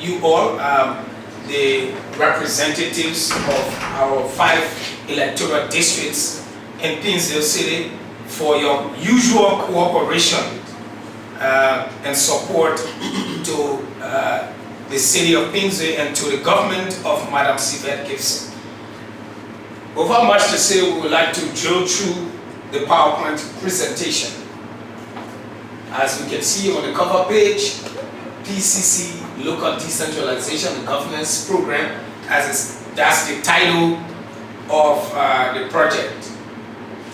you all, the representatives of our 5 electoral districts in Paynesville City, for your usual cooperation and support to the city of Paynesville and to the government of Madam Sivette Gibson. Without much to say, we would like to drill through the PowerPoint presentation. As we can see on the cover page, PCC, Local Decentralization and Governance Program, that's the title of the project.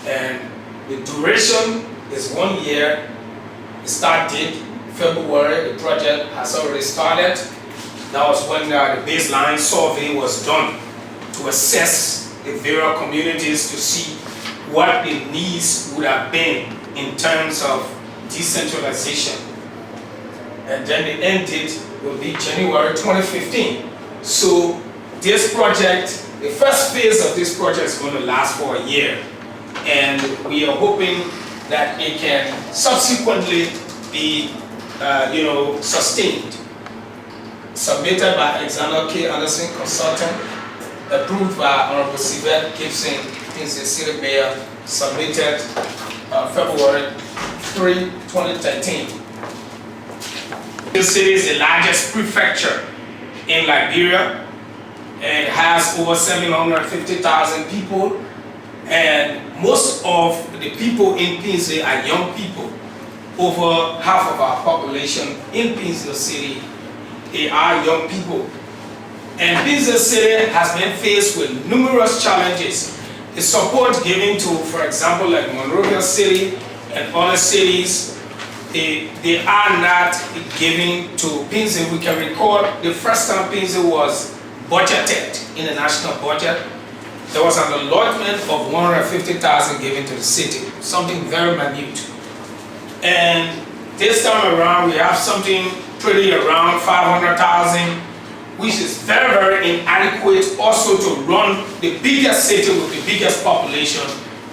And the duration is 1 year. The start date, February. The project has already started. That was when the baseline survey was done to assess the various communities to see what the needs would have been in terms of decentralization. And then the end date will be January 2015. So this project, the first phase of this project is going to last for a year. And we are hoping that it can subsequently be sustained. Submitted by Alexander K. Anderson Consultant, approved by Honorable Sivette Gibson, Paynesville City Mayor, submitted February 3, 2013. This city is the largest prefecture in Liberia. It has over 750,000 people, and most of the people in Paynesville are young people. Over half of our population in Paynesville City, they are young people. And Paynesville City has been faced with numerous challenges. The support given to, for example, like Monrovia City and other cities, they are not giving to Paynesville. We can recall the first time Paynesville was budgeted in the national budget, there was an allotment of 150,000 given to the city, something very minute. And this time around, we have something pretty around 500,000, which is very, very inadequate also to run the biggest city with the biggest population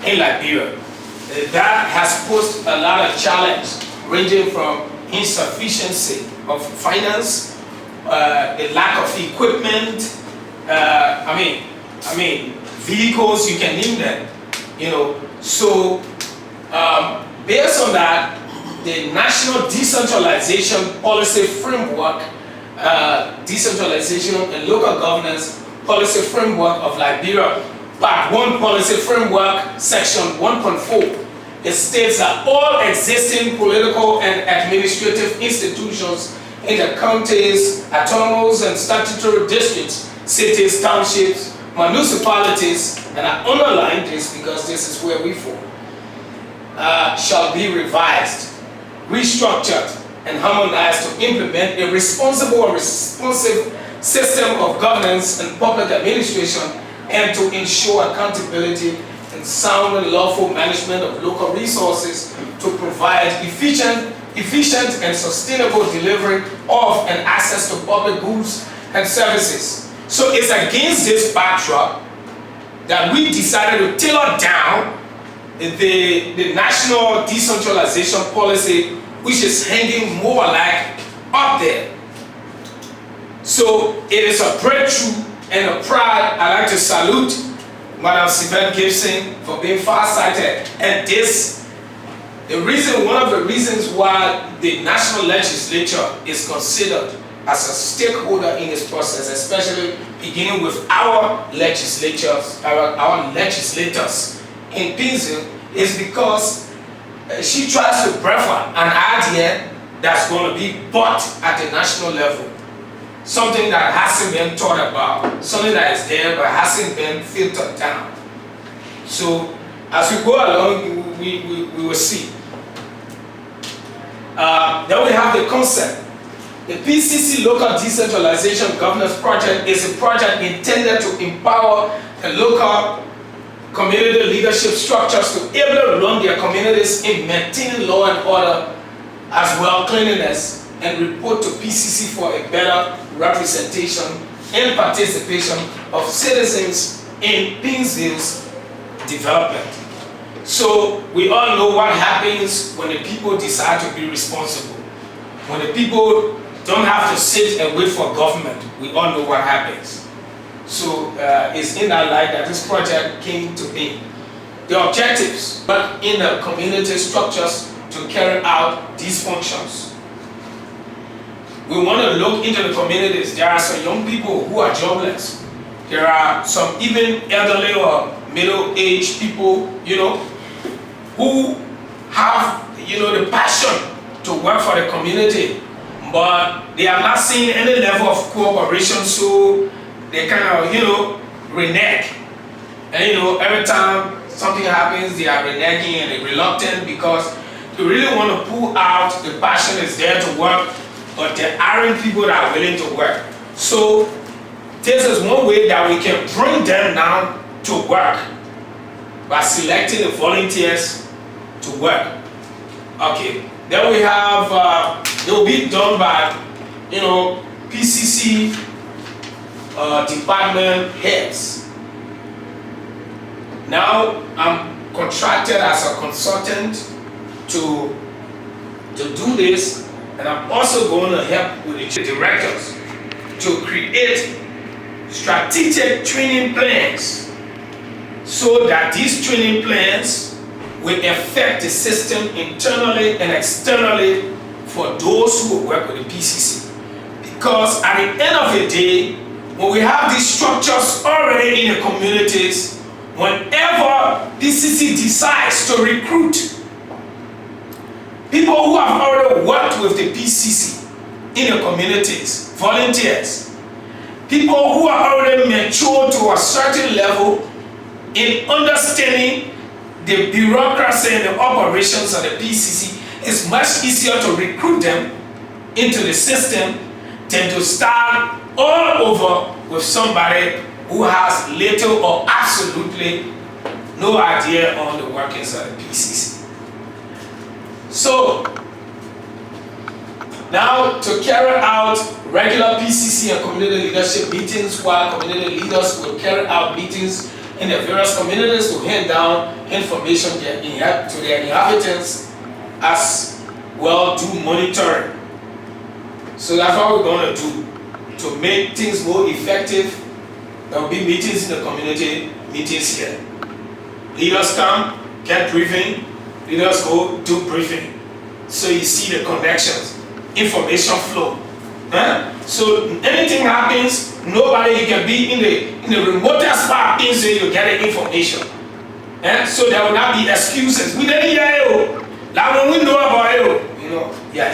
in Liberia. That has posed a lot of challenge, ranging from insufficiency of finance, the lack of equipment, vehicles, you can name them, So based on that, the National Decentralization Policy Framework, Decentralization and Local Governance Policy Framework of Liberia, Part 1 Policy Framework, Section 1.4, it states that all existing political and administrative institutions in the counties, autonomous and statutory districts, cities, townships, municipalities, and I underline this because this is where we fall, shall be revised, restructured, and harmonized to implement a responsible and responsive system of governance and public administration, and to ensure accountability and sound and lawful management of local resources to provide efficient and sustainable delivery of and access to public goods and services. So it's against this backdrop that we decided to tailor down the National Decentralization Policy, which is hanging more like up there. So it is a breakthrough and a pride. I'd like to salute Madam Sivette Gibson for being far-sighted. And one of the reasons why the National Legislature is considered as a stakeholder in this process, especially beginning with our legislators in Paynesville, is because she tries to prefer an idea that's going to be bought at the national level. Something that hasn't been thought about, something that is there but hasn't been filtered down. So as we go along, we will see. Then we have the concept. The PCC Local Decentralization Governance Project is a project intended to empower the local community leadership structures to be able to run their communities in maintaining law and order, as well cleanliness, and report to PCC for a better representation and participation of citizens in Paynesville's development. So we all know what happens when the people decide to be responsible. When the people don't have to sit and wait for government. We all know what happens. So it's in that light that this project came to be. The objectives, but in the community structures to carry out these functions. We want to look into the communities. There are some young people who are jobless. There are some even elderly or middle-aged people, you know, who have, you know, the passion to work for the community, but they are not seeing any level of cooperation, so they kind of, you know, renege. And you know, every time something happens, they are reneging and they're reluctant because they really want to pull out, the passion is there to work, but there aren't people that are willing to work. So this is one way that we can bring them down to work, by selecting the volunteers to work. Okay, then we have, it will be done by, you know, PCC department heads. Now I'm contracted as a consultant to do this, and I'm also going to help with the directors to create strategic training plans so that these training plans will affect the system internally and externally for those who work with the PCC. Because at the end of the day, when we have these structures already in the communities, whenever PCC decides to recruit people who have already worked with the PCC in the communities, volunteers, people who are already mature to a certain level in understanding the bureaucracy and the operations of the PCC, it's much easier to recruit them into the system than to start all over with somebody who has little or absolutely no idea on the workings of the PCC. So, now to carry out regular PCC and community leadership meetings, while community leaders will carry out meetings in the various communities to hand down information to their inhabitants, as well do monitoring. So that's what we're going to do to make things more effective. There will be meetings in the community, meetings here. Leaders come, get briefing. Leaders go, do briefing. So you see the connections, information flow. So anything happens, nobody, you can be in the remotest part in so you get the information. So there will not be excuses. We didn't hear you. Like when we know about you, you know. Yeah.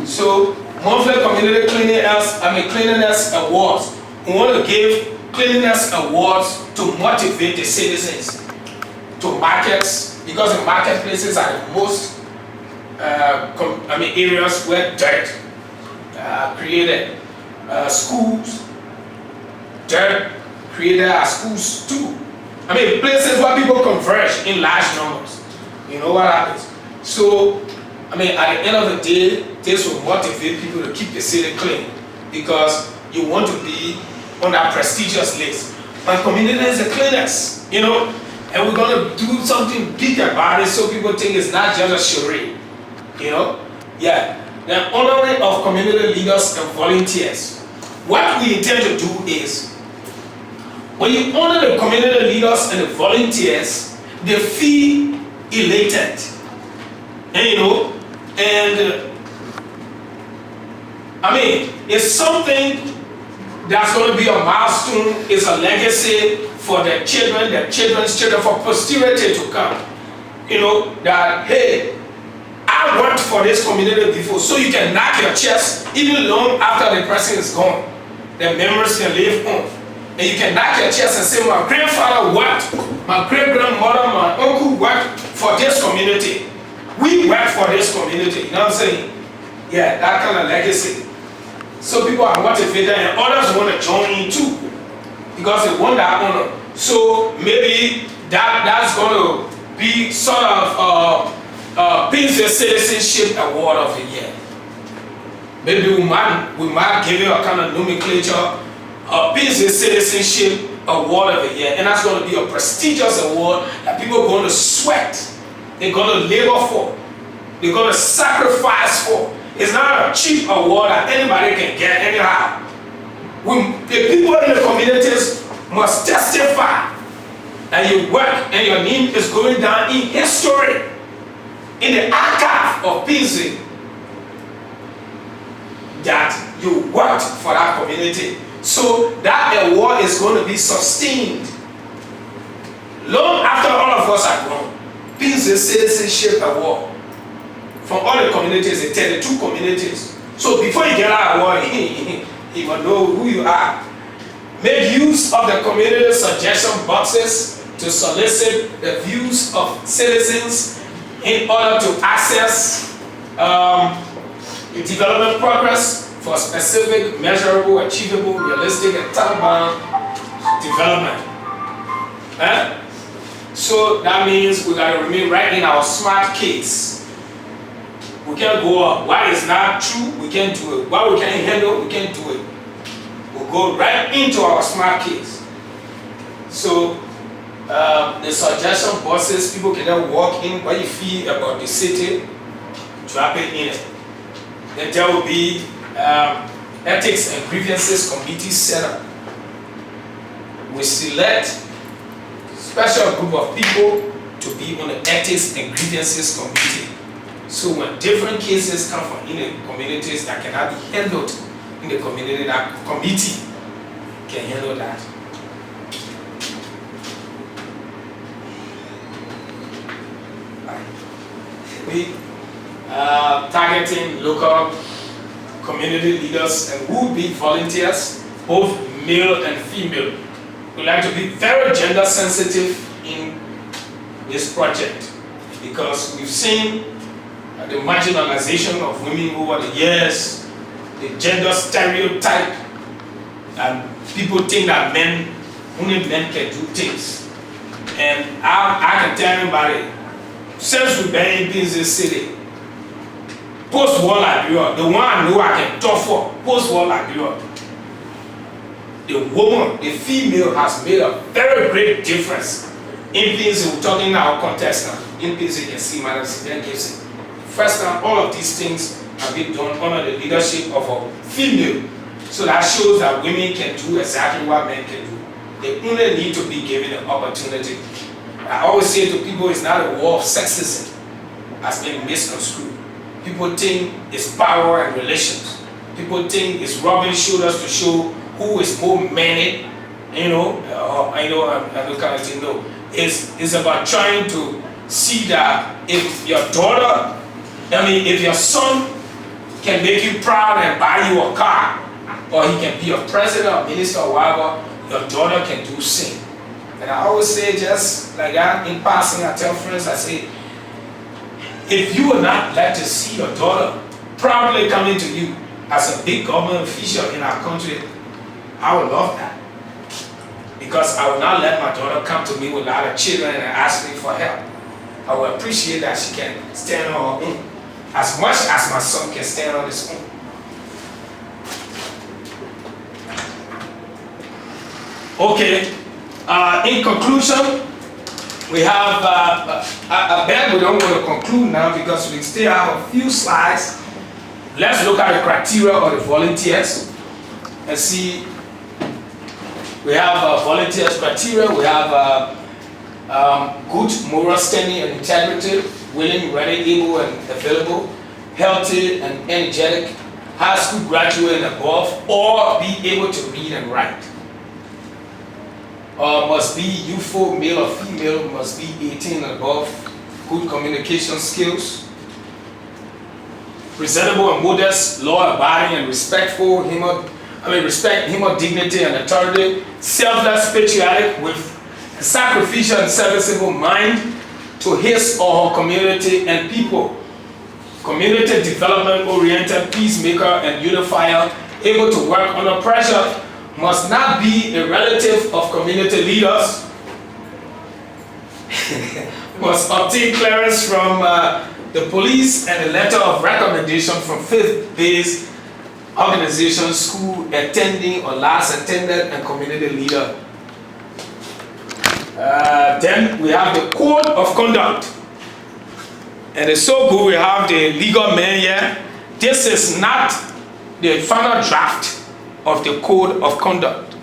So monthly community cleanliness awards. We want to give cleanliness awards to motivate the citizens to markets, because the marketplaces are the most areas where dirt created. Schools, dirt created at schools too. Places where people converge in large numbers. You know what happens? So, at the end of the day, this will motivate people to keep the city clean, because you want to be on that prestigious list. My community is the cleanest, you know, and we're going to do something big about it so people think it's not just a charade, you know? Yeah. The honoring of community leaders and volunteers. What we intend to do is, when you honor the community leaders and the volunteers, they feel elated. And you know, it's something that's going to be a milestone, it's a legacy for the children, their children's children, for posterity to come. You know, that, hey, I worked for this community before, so you can knock your chest even long after the person is gone. The memories can live on. And you can knock your chest and say, my grandfather worked, my great-grandmother, my uncle worked for this community. We work for this community, you know what I'm saying? Yeah, that kind of legacy. So people are motivated and others want to join in too, because they want that honor. So maybe that's going to be sort of Paynesville Citizenship Award of the Year. Maybe we might give you a kind of nomenclature, a Paynesville Citizenship Award of the Year, and that's going to be a prestigious award that people are going to sweat. They're going to labor for. They're going to sacrifice for. It's not a cheap award that anybody can get anyhow. The people in the communities must testify that your work and your name is going down in history, in the archive of Paynesville, that you worked for that community. So that award is going to be sustained long after all of us are gone. Paynesville Citizenship Award from all the communities, the 32 communities. So before you get that award, you will know who you are. Make use of the community suggestion boxes to solicit the views of citizens in order to access development progress for specific, measurable, achievable, realistic, and time-bound development. So that means we gotta remain right in our smart case. We can't go up. What is not true, we can't do it. What we can't handle, we can't do it. We'll go right into our smart case. So the suggestion boxes, people can then walk in what you feel about the city, drop it in it. Then there will be ethics and grievances committee set up. We select special group of people to be on the ethics and grievances committee. So when different cases come from in the communities that cannot be handled in the community, that committee can handle that. We targeting local community leaders and who be volunteers, both male and female. We like to be very gender sensitive in this project because we've seen the marginalization of women over the years, the gender stereotype, and people think that only men can do things. And I can tell anybody, since we've been in Paynesville City, post-war Liberia, the one I know I can talk for, post-war Liberia, the woman, the female has made a very great difference in Paynesville. We're talking in our context now. In Paynesville, you can see Madam Sylvian Gibson. First time, all of these things have been done under the leadership of a female. So that shows that women can do exactly what men can do. They only need to be given an opportunity. I always say to people, it's not a war of sexism as being misconstrued. People think it's power and relations. People think it's rubbing shoulders to show who is more manly, I don't kind of thing. No, it's about trying to see that if your daughter, if your son can make you proud and buy you a car, or he can be a president or minister or whatever, your daughter can do same. And I always say, just like that in passing, I tell friends, I say, if you would not like to see your daughter proudly coming to you as a big government official in our country, I would love that. Because I would not let my daughter come to me with a lot of children and ask me for help. I would appreciate that she can stand on her own as much as my son can stand on his own. Okay, in conclusion, we have, I bet we don't want to conclude now because we still have a few slides. Let's look at the criteria of the volunteers and see. We have volunteers criteria. We have good moral standing and integrity, willing, ready, able, and available, healthy and energetic, high school graduate and above, or be able to read and write. Must be youthful, male or female, must be 18 and above, good communication skills, presentable and modest, law-abiding and respectful, respect human dignity and authority, selfless, patriotic, with a sacrificial and serviceable mind to his or her community and people, community development oriented, peacemaker and unifier, able to work under pressure, must not be a relative of community leaders, must obtain clearance from the police and a letter of recommendation from faith-based organization, school attending or last attended, and community leader. Then we have the code of conduct. And it's so good we have the legal man here. this is not the final draft of the code of conduct.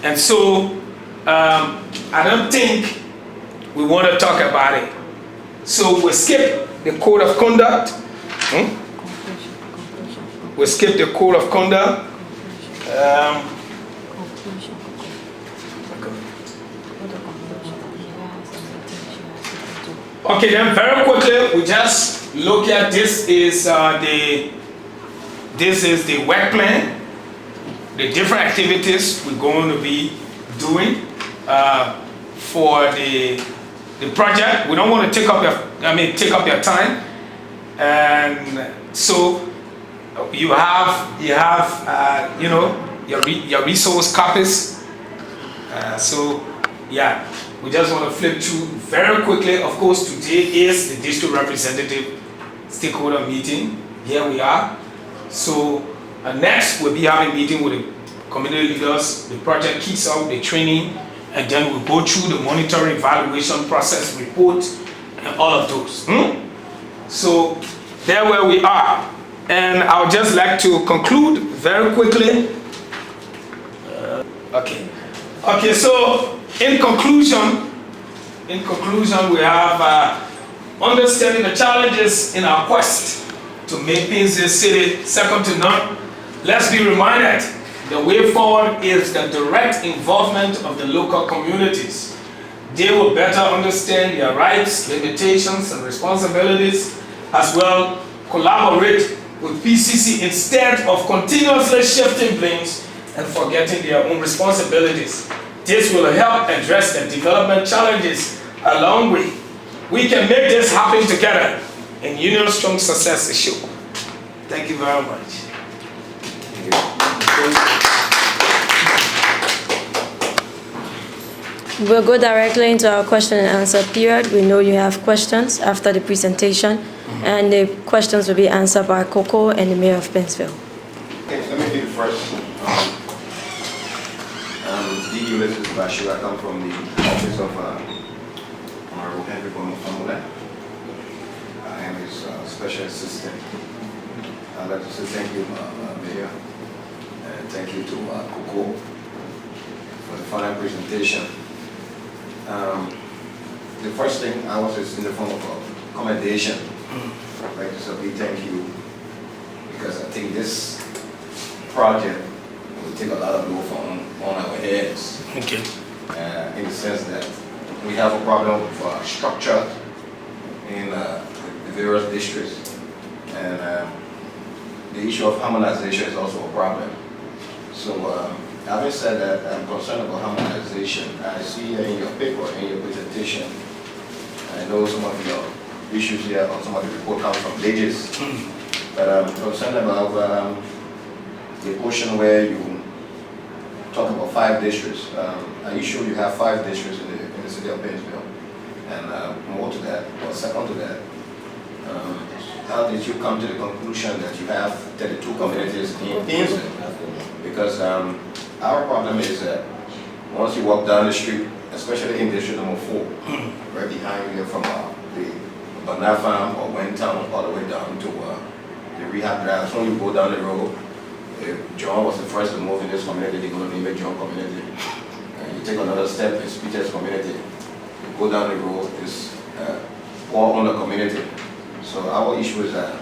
And so I don't think we want to talk about it. So we'll skip the code of conduct. We'll skip the code of conduct. Okay, then very quickly, we just look at this is the work plan, the different activities we're going to be doing for the project. We don't want to take up your time, and so you have your resource copies. So yeah. We just want to flip through very quickly. Of course, today is the district representative stakeholder meeting. Here we are. So next, we'll be having a meeting with the community leaders. The project kicks off the training, and then we'll go through the monitoring evaluation process report and all of those. So there where we are. And I would just like to conclude very quickly. Okay, so in conclusion, we have understanding the challenges in our quest to make Paynesville City second to none. Let's be reminded the way forward is the direct involvement of the local communities. They will better understand their rights, limitations, and responsibilities, as well collaborate with PCC instead of continuously shifting blames and forgetting their own responsibilities. This will help address the development challenges along with. We can make this happen together, and union strong success is sure. Thank you very much. We'll go directly into our question and answer period. We know you have questions after the presentation, and the questions will be answered by Coco and the Mayor of Paynesville. Okay, let me be the first. Mrs. Bashir, I come from the office of Honorable Henry Famula. I am his special assistant. I'd like to say thank you, Mayor, and thank you to Coco for the final presentation. The first thing I was is in the form of commendation. I'd like to say a big thank you, because I think this project will take a lot of load on our heads. Okay. In the sense that we have a problem with structure in the various districts, and the issue of harmonization is also a problem. So having said that, I'm concerned about harmonization. I see in your paper, in your presentation, I know some of your issues here, or some of the report comes from Legis, but I'm concerned about the portion where you talk about 5 districts. Are you sure you have 5 districts in the city of Paynesville? And more to that, or second to that, how did you come to the conclusion that you have 32 communities in Paynesville? Because our problem is that once you walk down the street, especially in district number 4, right behind you from the Banana Farm or Wentown all the way down to the rehab drive, so you go down the road, John was the first to move in this community, they're going to name it John community. You take another step, it's Peter's community. You go down the road, it's all on the community. So our issue is how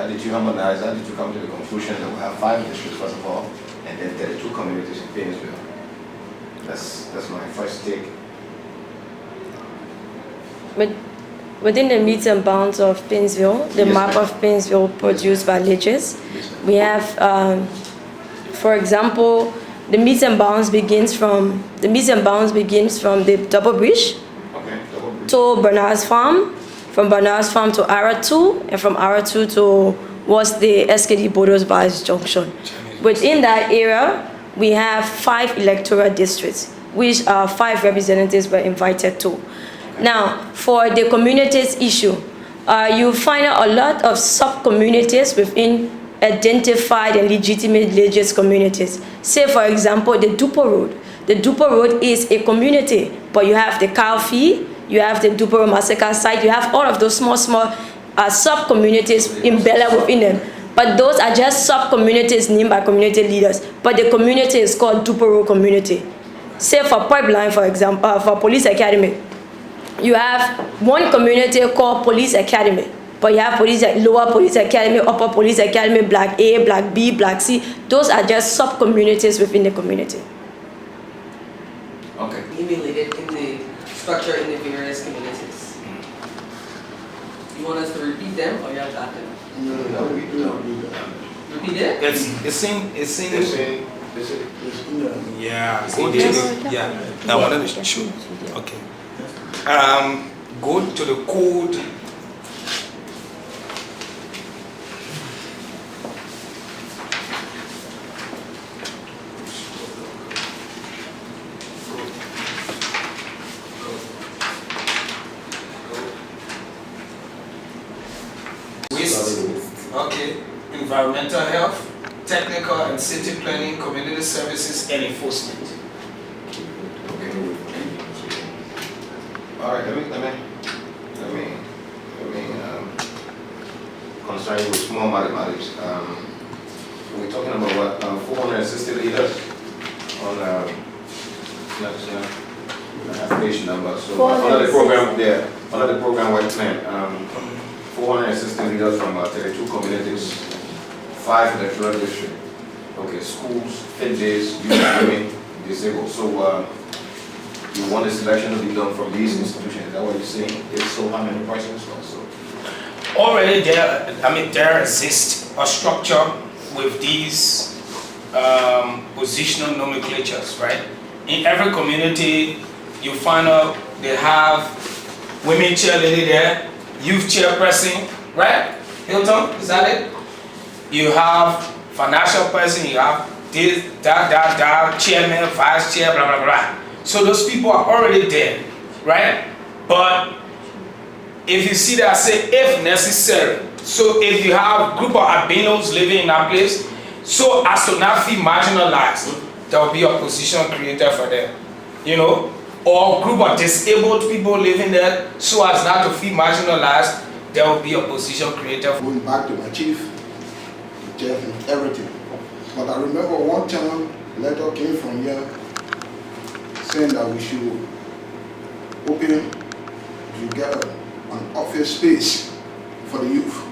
did you harmonize, how did you come to the conclusion that we have 5 districts first of all, and then 32 communities in Paynesville? That's my first take. But within the metes and bounds of Paynesville, the map of Paynesville produced by Legis, we have, for example, the metes and bounds begins from the double bridge to Bernard's Farm, from Bernard's Farm to Ara2, and from Ara2 towards the SKD Borders Bias Junction. Within that area, we have 5 electoral districts, which 5 representatives were invited to. Now, for the communities issue, you find out a lot of sub-communities within identified and legitimate religious communities. Say, for example, the Dupo Road. The Dupo Road is a community, but you have the cow feed, you have the Dupo Massacre site, you have all of those small sub-communities embedded within them. But those are just sub-communities named by community leaders. But the community is called Dupero community. Say for Pipeline, for example, for Police Academy, you have one community called Police Academy. But you have Lower Police Academy, Upper Police Academy, Black A, Black B, Black C. Those are just sub-communities within the community. Okay. Emulated in the structure in the various communities. You want us to repeat them or you have that them? No, we don't. Repeat it? It's in. Yeah. Go to Yeah. I wanted to show. Okay. Go to the code. Okay, environmental health, technical and city planning, community services, and enforcement. Okay. All right, let me concern you with small mathematics. We're talking about what, 460 liters on, application number. So under the program there, under the program wide plan, 460 liters from 32 communities, 5 electoral districts. Okay, schools, fit days, youth, women, disabled. So you want the selection to be done from these institutions. Is that what you're saying? If so, how many persons also? Already there exists a structure with these positional nomenclatures, right? In every community, you find out they have women cheerleader there, youth chairperson, right? Hilton, is that it? You have financial person, you have this, that, chairman, vice chair, blah, blah, blah. So those people are already there, right? But if you see that, say, if necessary, so if you have a group of albinos living in that place, so as to not feel marginalized, there will be a position created for them, you know? Or a group of disabled people living there, so as not to feel marginalized, there will be a position created. Going back to my chief, Jeff and everything. But I remember one time, a letter came from here saying that we should open to get an office space for the youth.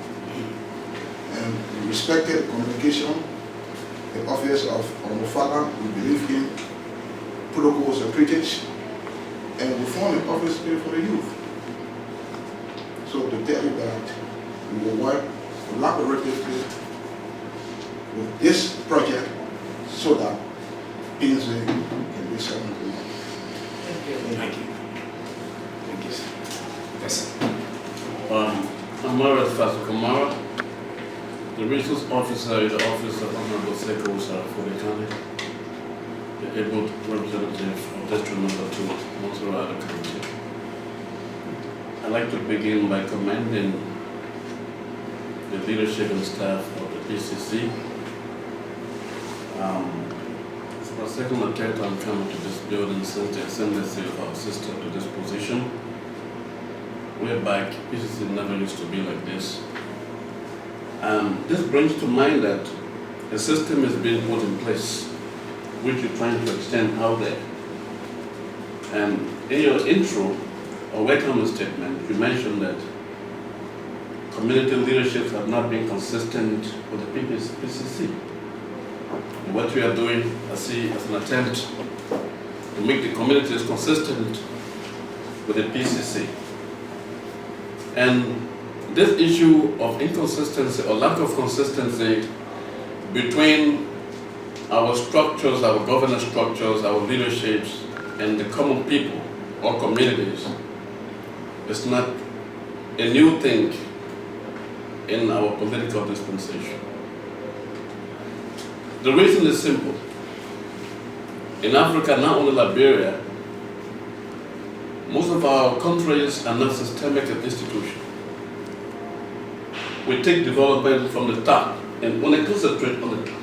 And we respected the communication, the office of our father, we believe in protocols and preachings, and we found an office space for the youth. So to tell you that we will work collaboratively with this project so that Paynesville can be served. Thank you. Thank you, sir. Yes, sir. I'm Mara Fasukamara, the resource officer in the office of Honorable Stakeholder for the county, the able representative of District Number 2, Montserrat County. I'd like to begin by commending the leadership and staff of the PCC. It's my second or third time coming to this building since the ascendancy of our sister to this position. Way back, PCC never used to be like this. This brings to mind that a system is being put in place, which you're trying to extend out there. And in your intro, or welcome statement, you mentioned that community leaderships have not been consistent with the PCC. And what we are doing, I see as an attempt to make the communities consistent with the PCC. And this issue of inconsistency or lack of consistency between our structures, our governance structures, our leaderships, and the common people or communities is not a new thing in our political dispensation. The reason is simple. In Africa, not only Liberia, most of our countries are not systemic institutions. We take development from the top and want to concentrate on the top.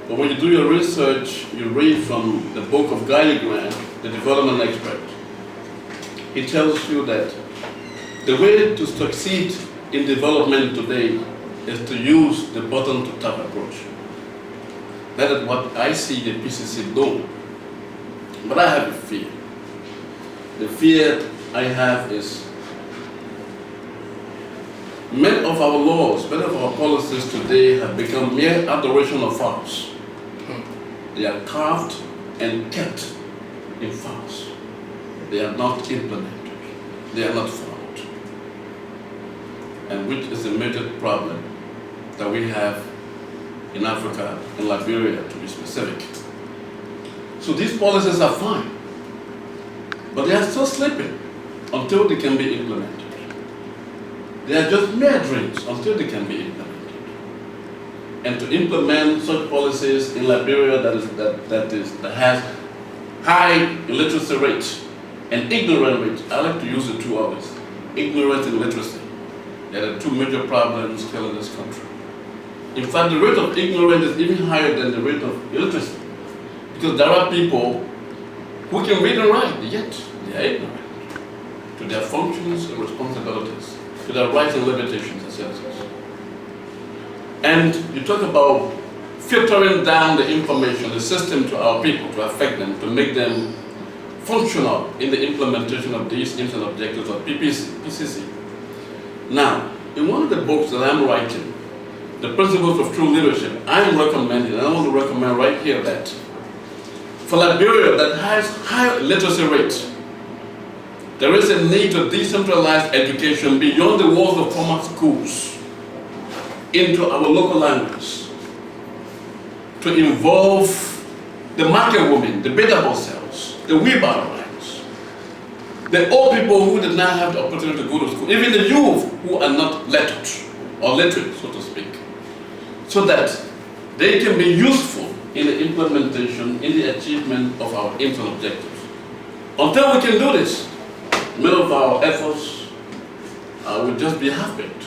But when you do your research, you read from the book of Guy Grant, the development expert. He tells you that the way to succeed in development today is to use the bottom to top approach. That is what I see the PCC doing. But I have a fear. The fear I have is many of our laws, many of our policies today have become mere adoration of farce. They are carved and kept in farce. They are not implemented. They are not followed. And which is a major problem that we have in Africa, in Liberia to be specific. So these policies are fine, but they are still sleeping until they can be implemented. They are just mere dreams until they can be implemented. And to implement such policies in Liberia that has high illiteracy rate and ignorant rate, I like to use the two others, ignorance and literacy. They are the two major problems still in this country. In fact, the rate of ignorance is even higher than the rate of illiteracy, because there are people who can read and write, yet they are ignorant to their functions and responsibilities, to their rights and limitations as citizens. And you talk about filtering down the information, the system to our people, to affect them, to make them functional in the implementation of these aims and objectives of PCC. Now, in one of the books that I'm writing, The Principles of True Leadership, I am recommending, and I want to recommend right here that for Liberia that has high literacy rates, there is a need to decentralize education beyond the walls of formal schools into our local language, to involve the market women, the biddable cells, the wheelbarrow riders, the old people who did not have the opportunity to go to school, even the youth who are not lettered or literate, so to speak, so that they can be useful in the implementation, in the achievement of our aims and objectives. Until we can do this, many of our efforts will just be half-baked.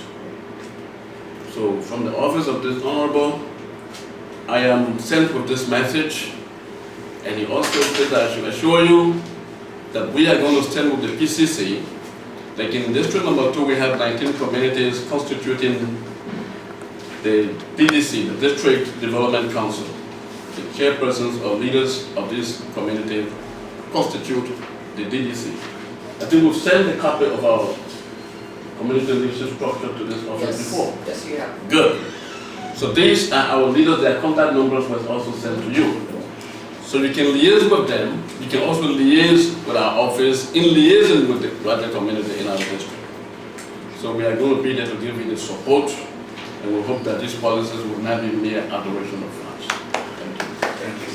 So from the office of this Honorable, I am sent with this message, and he also said that I should assure you that we are going to stand with the PCC. Like in District number 2, we have 19 communities constituting the DDC, the District Development Council. The chairpersons or leaders of this community constitute the DDC. I think we've sent a copy of our community leadership structure to this office before. Yes, you have. Good. So these are our leaders, their contact numbers was also sent to you. So you can liaise with them. You can also liaise with our office in liaison with the graduate community in our district. So we are going to be there to give you the support, and we hope that these policies will not be mere adoration of France. Thank you.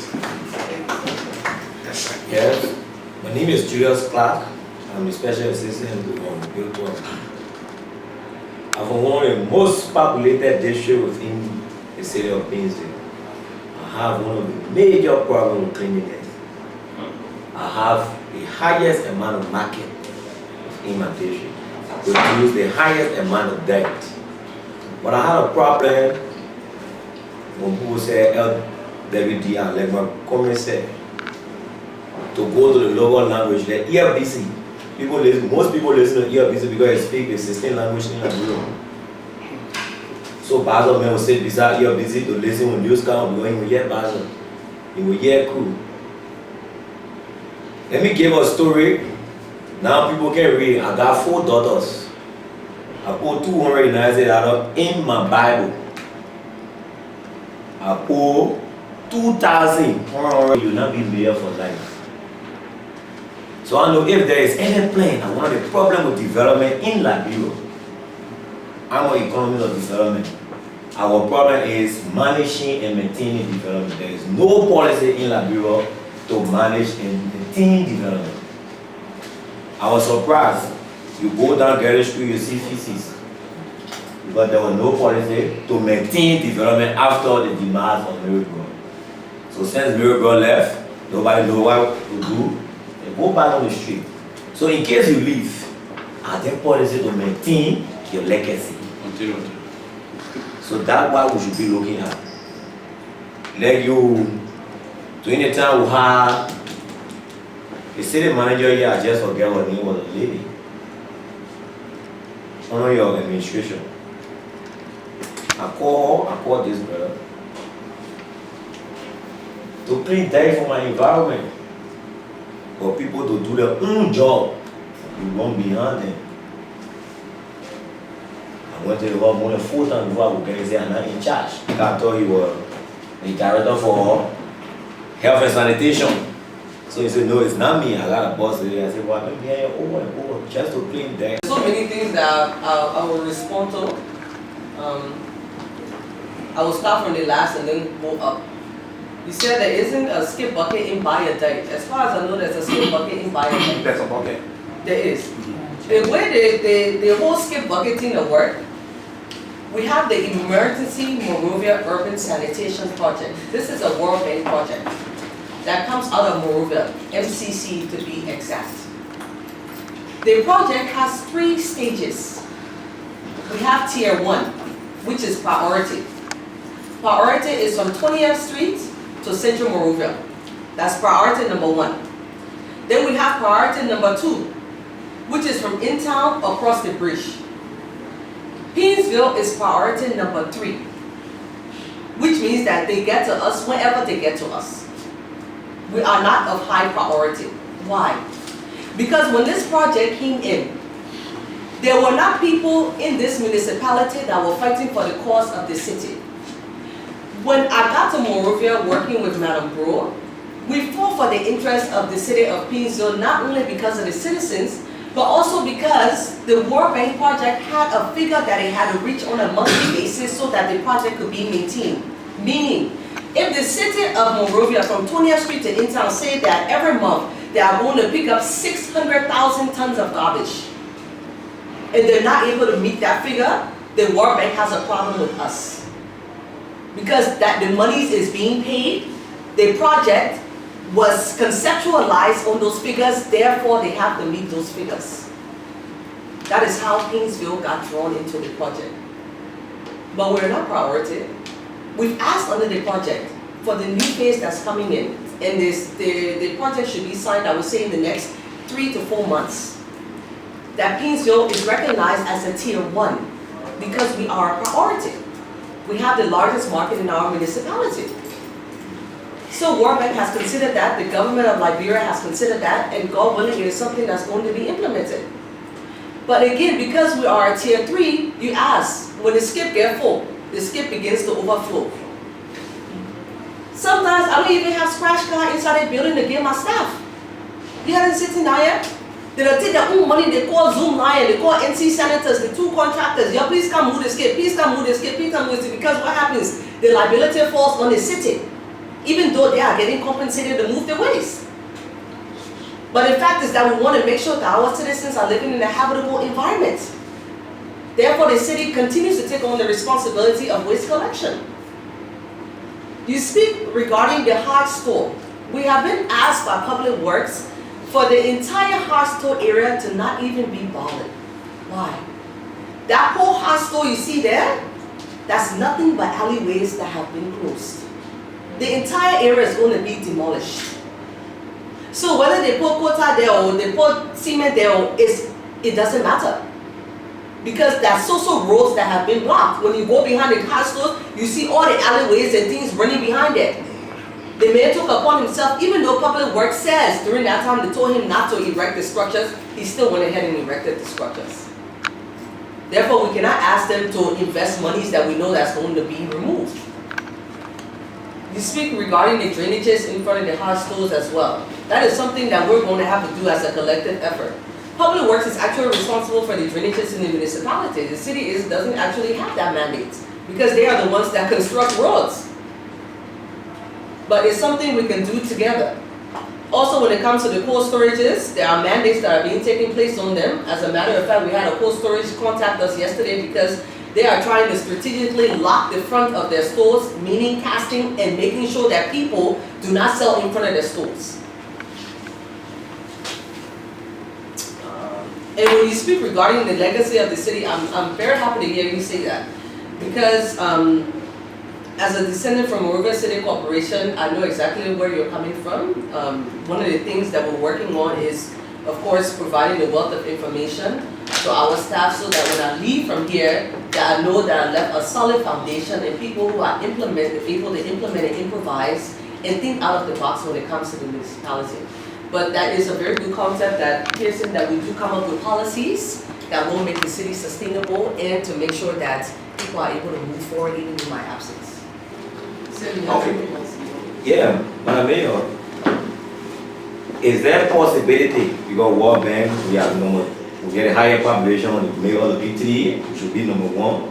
Yes, sir. Yes, my name is Julius Clark. I'm a special assistant to Bill. I'm from one of the most populated districts within the city of Paynesville. I have one of the major problems with cleanliness. I have the highest amount of market in my district. We produce the highest amount of debt. But I had a problem when people say LWD and like my comment said, to go to the local language, the EFBC. Most people listen to EFBC because they speak the 16 language in Liberia. So Basel men will sit beside EFBC to listen when news come because he will hear Basel. He will hear cool. Let me give a story. Now people can read. I got 4 daughters. I put $290 in my Bible. I put $2,000. You will not be mayor for life. So I know if there is any plan, I want a problem with development in Liberia. I'm an economist of development. Our problem is managing and maintaining development. There is no policy in Liberia to manage and maintain development. I was surprised. You go down Gary Street, you see feces. But there was no policy to maintain development after the demise of Miracle. So since Miracle left, nobody knows what to do. They go back on the street. So in case you leave, are there policy to maintain your legacy? Continue. So that's what we should be looking at. Like you, to any time we have the city manager here, I just forget her name was a lady. Honor your administration. I call this brother to clean deck for my environment. For people to do their own job, you run behind them. I went to the hall more than 4 times before I would get there and I'm in charge. I thought he was the director for health and sanitation. So he said, no, it's not me. I got a boss there. I said, well, let me hear you over and over just to clean deck. So many things that I will respond to. I will start from the last and then go up. You said there isn't a skip bucket in Bayadite. As far as I know, there's a skip bucket in Bayadite. That's a bucket. There is. The way the whole skip bucket thing will work, we have the Emergency Monrovia Urban Sanitation Project. This is a World Bank project that comes out of Monrovia, MCC to be exact. The project has 3 stages. We have tier 1, which is priority. Priority is from 20th Street to Central Monrovia. That's priority number 1. Then we have priority number 2, which is from in town across the bridge. Paynesville is priority number 3, which means that they get to us whenever they get to us. We are not of high priority. Why? Because when this project came in, there were not people in this municipality that were fighting for the cause of the city. When I got to Monrovia working with Madam Brewer, we fought for the interest of the city of Paynesville, not only because of the citizens, but also because the World Bank project had a figure that it had to reach on a monthly basis so that the project could be maintained. Meaning, if the city of Monrovia from 20th Street to in town say that every month they are going to pick up 600,000 tons of garbage, and they're not able to meet that figure, the World Bank has a problem with us. Because that the money is being paid, the project was conceptualized on those figures, therefore they have to meet those figures. That is how Paynesville got drawn into the project. But we're not priority. We've asked under the project for the new phase that's coming in, and the project should be signed, I would say, in the next 3 to 4 months. That Paynesville is recognized as a tier 1 because we are a priority. We have the largest market in our municipality. So World Bank has considered that, the government of Liberia has considered that, and God willing, it is something that's going to be implemented. But again, because we are a tier 3, you ask, when the skip gets full, the skip begins to overflow. Sometimes I don't even have scratch card inside the building to give my staff. You haven't sitting down yet? They don't take their own money, they call Zoom Lion, they call NC Senators, the 2 contractors, yo, please come move the skip, please come move the skip, please come move the skip, because what happens? The liability falls on the city, even though they are getting compensated to move the waste. But the fact is that we want to make sure that our citizens are living in a habitable environment. Therefore, the city continues to take on the responsibility of waste collection. You speak regarding the hard store. We have been asked by Public Works for the entire hard store area to not even be bothered. Why? That whole hard store you see there, that's nothing but alleyways that have been closed. The entire area is going to be demolished. So whether they put quota there or they put cement there, it doesn't matter. Because there's also roads that have been blocked. When you go behind the car stores, you see all the alleyways and things running behind it. The mayor took upon himself, even though Public Works says during that time they told him not to erect the structures, he still went ahead and erected the structures. Therefore, we cannot ask them to invest monies that we know that's going to be removed. You speak regarding the drainages in front of the hard stores as well. That is something that we're going to have to do as a collective effort. Public Works is actually responsible for the drainages in the municipality. The city doesn't actually have that mandate because they are the ones that construct roads. But it's something we can do together. Also, when it comes to the cold storages, there are mandates that are being taken place on them. As a matter of fact, we had a cold storage contact us yesterday because they are trying to strategically lock the front of their stores, meaning casting and making sure that people do not sell in front of their stores. And when you speak regarding the legacy of the city, I'm very happy to hear you say that. Because as a descendant from Paynesville City Corporation, I know exactly where you're coming from. One of the things that we're working on is, of course, providing the wealth of information. to our staff so that when I leave from here, that I know that I left a solid foundation and people who are able to implement and improvise and think out of the box when it comes to the municipality. But that is a very good concept that Pearson, that we do come up with policies that will make the city sustainable and to make sure that people are able to move forward even in my absence. So you have Okay. anything else? Yeah, Madam Mayor, is there a possibility, because World Bank, we get a higher population on the mayor of the P3, we should be number 1.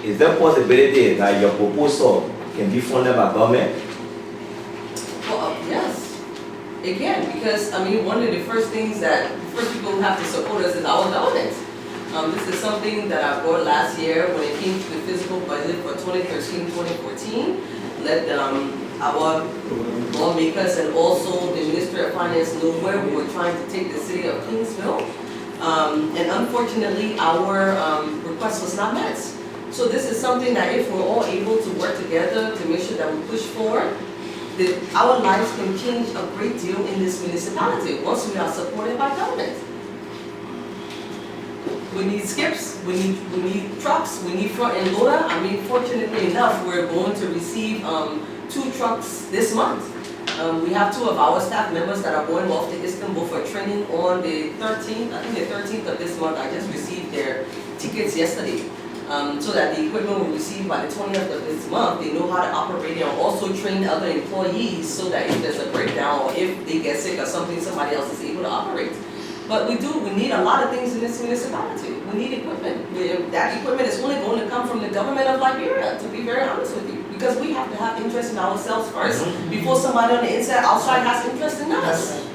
Is there a possibility that your proposal can be funded by government? Well, yes, it can, because, I mean, one of the first things that, the first people who have to support us is our government. This is something that I brought last year when it came to the fiscal budget for 2013-2014. Let our lawmakers and also the Ministry of Finance know where we were trying to take the city of Paynesville. And unfortunately, our request was not met. So this is something that if we're all able to work together to make sure that we push forward, that our lives can change a great deal in this municipality once we are supported by government. We need skips, we need trucks, we need front end loader. I mean, fortunately enough, we're going to receive 2 trucks this month. We have 2 of our staff members that are going off to Istanbul for training on the 13th, I think the 13th of this month. I just received their tickets yesterday. So that the equipment will receive by the 20th of this month. They know how to operate it and also train other employees so that if there's a breakdown or if they get sick or something, somebody else is able to operate. But we need a lot of things in this municipality. We need equipment. That equipment is only going to come from the government of Liberia, to be very honest with you. Because we have to have interest in ourselves first before somebody on the inside, outside has interest in us.